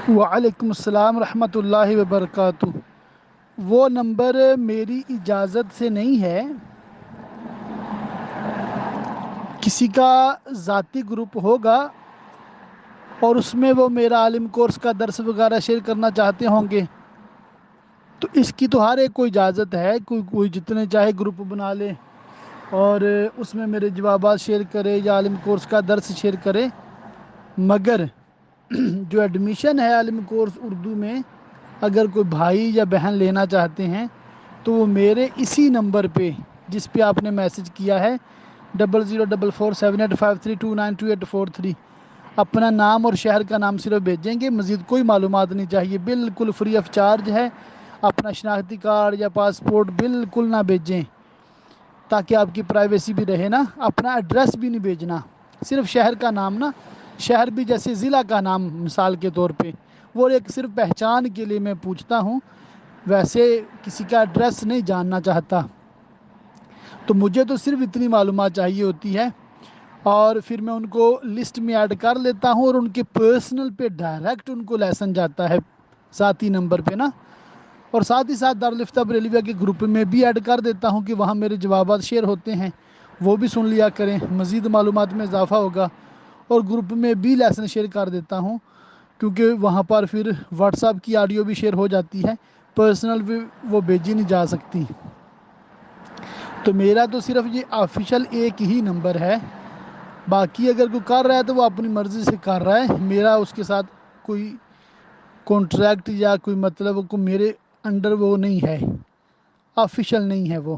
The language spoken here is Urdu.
وعلیکم السلام ورحمۃ اللہ وبرکاتہ۔ وہ نمبر میری اجازت سے نہیں ہے، کسی کا ذاتی گروپ ہوگا اور اس میں وہ میرا عالم کورس کا درس وغیرہ شیئر کرنا چاہتے ہوں گے، تو اس کی تو ہر ایک کو اجازت ہے، کوئی جتنے چاہے گروپ بنا لے اور اس میں میرے جوابات شیئر کرے یا عالم کورس کا درس شیئر کرے۔ مگر جو ایڈمیشن ہے عالم کورس اردو میں، اگر کوئی بھائی یا بہن لینا چاہتے ہیں تو وہ میرے اسی نمبر پہ جس پہ آپ نے میسج کیا ہے 00447853292843 اپنا نام اور شہر کا نام صرف بھیجیں گے، مزید کوئی معلومات نہیں چاہیے، بالکل فری آف چارج ہے۔ اپنا شناختی کارڈ یا پاسپورٹ بالکل نہ بھیجیں تاکہ آپ کی پرائیویسی بھی رہے نا۔ اپنا ایڈریس بھی نہیں بھیجنا، صرف شہر کا نام نا، شہر بھی جیسے ضلع کا نام مثال کے طور پہ، وہ ایک صرف پہچان کے لیے میں پوچھتا ہوں، ویسے کسی کا ایڈریس نہیں جاننا چاہتا۔ تو مجھے تو صرف اتنی معلومات چاہیے ہوتی ہے، اور پھر میں ان کو لسٹ میں ایڈ کر لیتا ہوں اور ان کے پرسنل پہ ڈائریکٹ ان کو لیسن جاتا ہے ذاتی نمبر پہ نا، اور ساتھ ہی ساتھ دارالفتہ بریلویہ کے گروپ میں بھی ایڈ کر دیتا ہوں کہ وہاں میرے جوابات شیئر ہوتے ہیں، وہ بھی سن لیا کریں، مزید معلومات میں اضافہ ہوگا۔ اور گروپ میں بھی لیسن شیئر کر دیتا ہوں کیونکہ وہاں پر پھر واٹس ایپ کی آڈیو بھی شیئر ہو جاتی ہے، پرسنل بھی وہ بھیجی نہیں جا سکتی۔ تو میرا تو صرف یہ آفیشیل ایک ہی نمبر ہے، باقی اگر کوئی کر رہا ہے تو وہ اپنی مرضی سے کر رہا ہے، میرا اس کے ساتھ کوئی کانٹریکٹ یا کوئی مطلب کو میرے انڈر وہ نہیں ہے، آفیشیل نہیں ہے وہ۔